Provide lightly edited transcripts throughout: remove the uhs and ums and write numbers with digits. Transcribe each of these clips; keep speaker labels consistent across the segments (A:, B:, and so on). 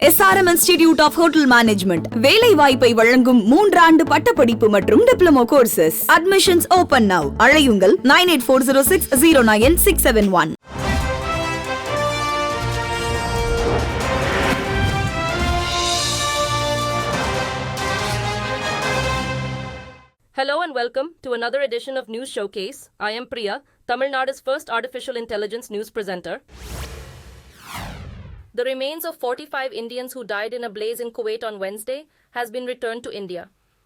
A: SRM Institute of Hotel Management வேலை வாய்ப்பை வழங்கும் 3 ஆண்டு பட்டப்படிப்பு மற்றும் diploma courses. Admissions open now. அழையுங்கள் 9840609671.
B: Hello and welcome to another edition of News Showcase. I am Priya, Tamil Nadu's first artificial intelligence news presenter. The remains of 45 Indians who died in a blaze in Kuwait on Wednesday has been returned to India.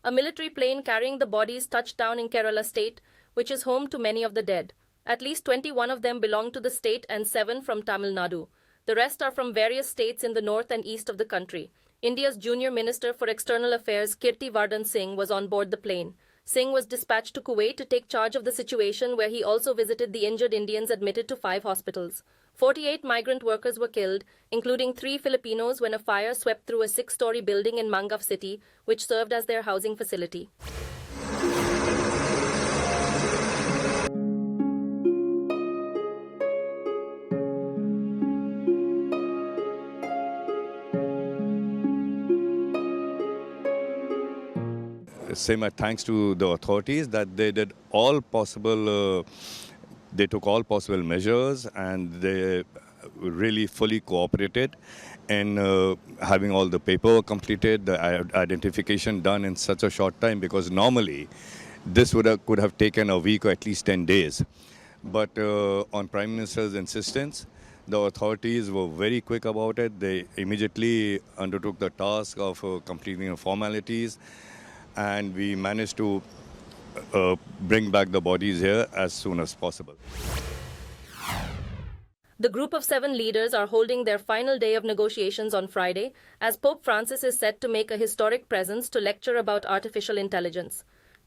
B: A military plane carrying the bodies touched down in Kerala state, which is home to many of the dead. At least 21 of them belong to the state and 7 from Tamil Nadu. The rest are from various states in the north and east of the country. India's junior minister for external affairs Kirti Vardhan Singh was on board the plane. Singh was dispatched to Kuwait to take charge of the situation, where he also visited the injured Indians admitted to 5 hospitals. 48 migrant workers were killed, including 3 Filipinos, when a fire swept through a 6-story building in Mangaf city, which served as their housing facility.
C: Say my thanks to the authorities that they did all possible, they took all possible measures, and they really fully cooperated in having all the paperwork completed, the identification done in such a short time, because normally this could have taken a week or at least 10 days. But on Prime Minister's insistence, the authorities were very quick about it. They immediately undertook the task of completing the formalities, and we managed to bring back the bodies here as soon as possible.
B: The group of 7 leaders are holding their final day of negotiations on Friday, as Pope Francis is set to make a historic presence to lecture about artificial intelligence.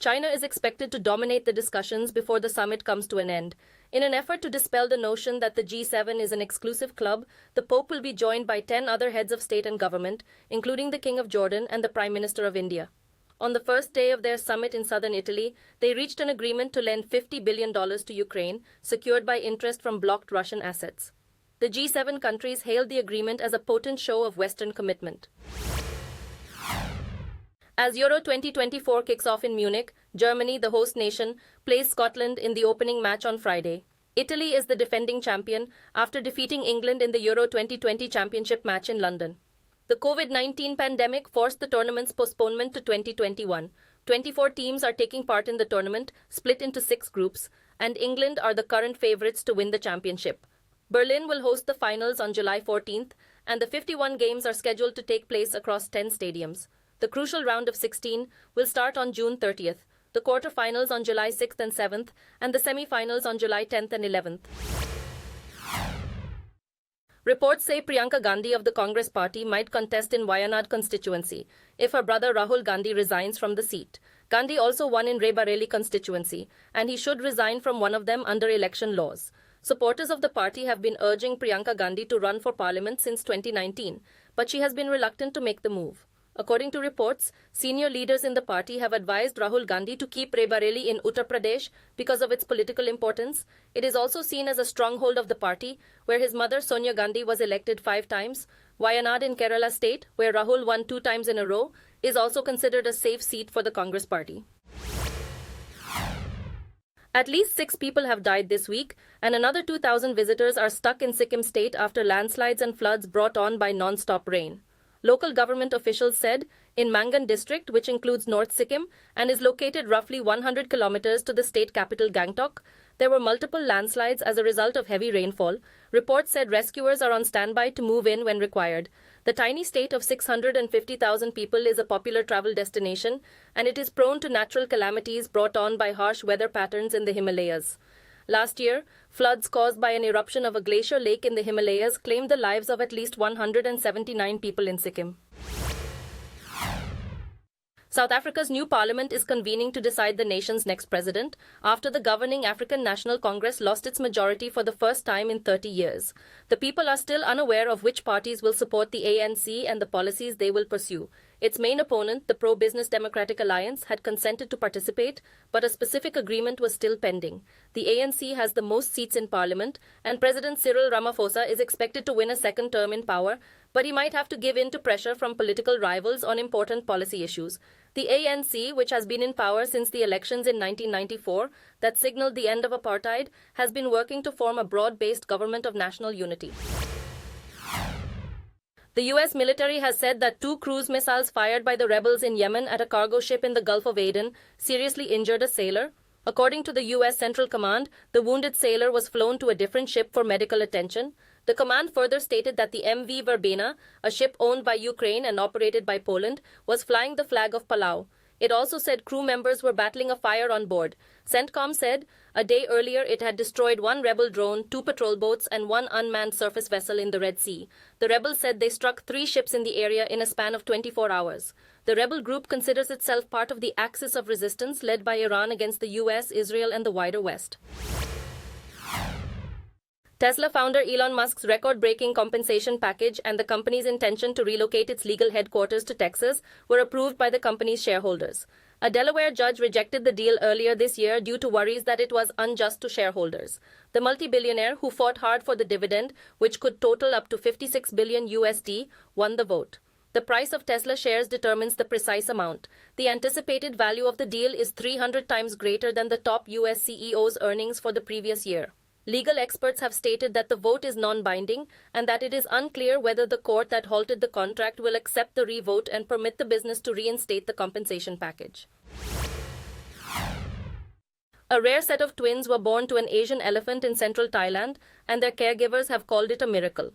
B: China is expected to dominate the discussions before the summit comes to an end. In an effort to dispel the notion that the G7 is an exclusive club, the Pope will be joined by 10 other heads of state and government, including the King of Jordan and the Prime Minister of India. On the first day of their summit in southern Italy, they reached an agreement to lend $50 billion to Ukraine, secured by interest from blocked Russian assets. The G7 countries hailed the agreement as a potent show of Western commitment. As Euro 2024 kicks off in Munich, Germany, the host nation, plays Scotland in the opening match on Friday. Italy is the defending champion after defeating England in the Euro 2020 championship match in London. The COVID-19 pandemic forced the tournament's postponement to 2021. 24 teams are taking part in the tournament, split into 6 groups, and England are the current favourites to win the championship. Berlin will host the finals on July 14th, and the 51 games are scheduled to take place across 10 stadiums. The crucial round of 16 will start on June 30th, the quarter-finals on July 6th and 7th, and the semi-finals on July 10th and 11th. Reports say Priyanka Gandhi of the Congress party might contest in Wayanad constituency if her brother Rahul Gandhi resigns from the seat. Gandhi also won in Raebareli constituency, and he should resign from one of them under election laws. Supporters of the party have been urging Priyanka Gandhi to run for parliament since 2019, but she has been reluctant to make the move. According to reports, senior leaders in the party have advised Rahul Gandhi to keep Raebareli in Uttar Pradesh because of its political importance. It is also seen as a stronghold of the party, where his mother Sonia Gandhi was elected 5 times. Wayanad in Kerala state, where Rahul won 2 times in a row, is also considered a safe seat for the Congress party. At least 6 people have died this week, and another 2,000 visitors are stuck in Sikkim state after landslides and floods brought on by non-stop rain. Local government officials said in Mangan district, which includes North Sikkim and is located roughly 100 kilometers to the state capital Gangtok, there were multiple landslides as a result of heavy rainfall. Reports said rescuers are on standby to move in when required. The tiny state of 650,000 people is a popular travel destination, and it is prone to natural calamities brought on by harsh weather patterns in the Himalayas. Last year, floods caused by an eruption of a glacier lake in the Himalayas claimed the lives of at least 179 people in Sikkim. South Africa's new parliament is convening to decide the nation's next president after the governing African National Congress lost its majority for the first time in 30 years. The people are still unaware of which parties will support the ANC and the policies they will pursue. Its main opponent, the pro-business Democratic Alliance, had consented to participate, but a specific agreement was still pending. The ANC has the most seats in parliament, and President Cyril Ramaphosa is expected to win a second term in power, but he might have to give in to pressure from political rivals on important policy issues. The ANC, which has been in power since the elections in 1994 that signaled the end of apartheid, has been working to form a broad-based government of national unity. The US military has said that 2 cruise missiles fired by the rebels in Yemen at a cargo ship in the Gulf of Aden seriously injured a sailor. According to the US Central Command, the wounded sailor was flown to a different ship for medical attention. The command further stated that the MV Verbena, a ship owned by Ukraine and operated by Poland, was flying the flag of Palau. It also said crew members were battling a fire on board. CENTCOM said a day earlier it had destroyed 1 rebel drone, 2 patrol boats, and 1 unmanned surface vessel in the Red Sea. The rebels said they struck 3 ships in the area in a span of 24 hours. The rebel group considers itself part of the axis of resistance led by Iran against the US, Israel, and the wider West. Tesla founder Elon Musk's record-breaking compensation package and the company's intention to relocate its legal headquarters to Texas were approved by the company's shareholders. A Delaware judge rejected the deal earlier this year due to worries that it was unjust to shareholders. The multi-billionaire, who fought hard for the dividend, which could total up to $56 billion USD, won the vote. The price of Tesla shares determines the precise amount. The anticipated value of the deal is 300 times greater than the top US CEO's earnings for the previous year. Legal experts have stated that the vote is non-binding and that it is unclear whether the court that halted the contract will accept the re-vote and permit the business to reinstate the compensation package. A rare set of twins were born to an Asian elephant in central Thailand, and their caregivers have called it a miracle.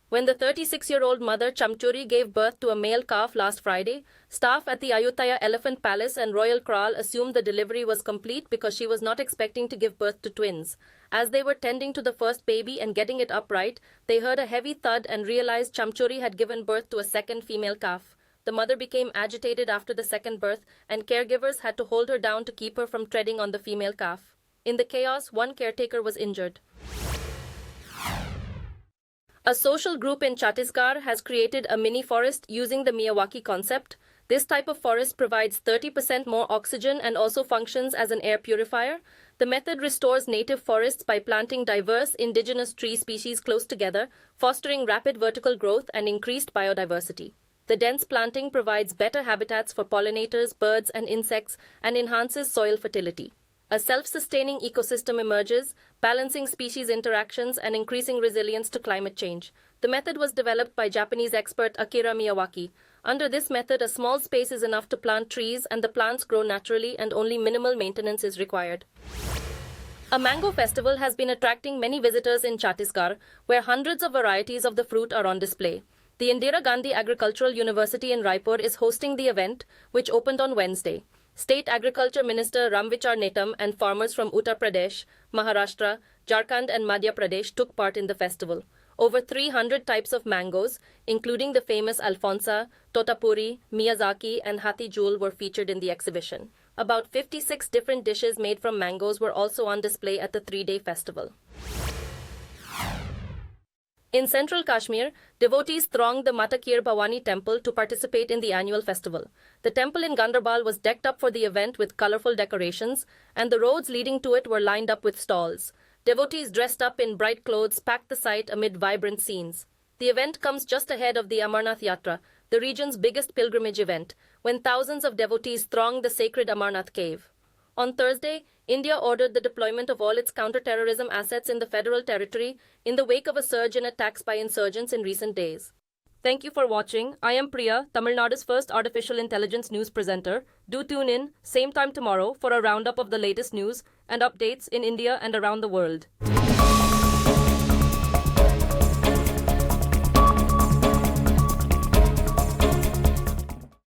B: When the 36-year-old mother Chamchuri gave birth to a male calf last Friday, staff at the Ayutthaya Elephant Palace and Royal Kraal assumed the delivery was complete because she was not expecting to give birth to twins. As they were tending to the first baby and getting it upright, they heard a heavy thud and realized Chamchuri had given birth to a second female calf. The mother became agitated after the second birth, and caregivers had to hold her down to keep her from treading on the female calf. In the chaos, 1 caretaker was injured. A social group in Chhattisgarh has created a mini forest using the Miyawaki concept. This type of forest provides 30% more oxygen and also functions as an air purifier. The method restores native forests by planting diverse indigenous tree species close together, fostering rapid vertical growth and increased biodiversity. The dense planting provides better habitats for pollinators, birds, and insects, and enhances soil fertility. A self-sustaining ecosystem emerges, balancing species interactions and increasing resilience to climate change. The method was developed by Japanese expert Akira Miyawaki. Under this method, a small space is enough to plant trees, and the plants grow naturally and only minimal maintenance is required. A mango festival has been attracting many visitors in Chhattisgarh, where hundreds of varieties of the fruit are on display. The Indira Gandhi Agricultural University in Raipur is hosting the event, which opened on Wednesday. State Agriculture Minister Ramvichar Netam and farmers from Uttar Pradesh, Maharashtra, Jharkhand and Madhya Pradesh took part in the festival. Over 300 types of mangoes, including the famous Alfonsa, Totapuri, Miyazaki and Hathi Jewel were featured in the exhibition. About 56 different dishes made from mangoes were also on display at the 3-day festival. In central Kashmir, devotees thronged the Matakir Bhavani temple to participate in the annual festival. The temple in Ganderbal was decked up for the event with colorful decorations, and the roads leading to it were lined up with stalls. Devotees dressed up in bright clothes packed the site amid vibrant scenes. The event comes just ahead of the Amarnath Yatra, the region's biggest pilgrimage event, when thousands of devotees thronged the sacred Amarnath cave. On Thursday, India ordered the deployment of all its counter-terrorism assets in the federal territory in the wake of a surge in attacks by insurgents in recent days. Thank you for watching. I am Priya, Tamil Nadu's first artificial intelligence news presenter. Do tune in, same time tomorrow, for a roundup of the latest news and updates in India and around the world.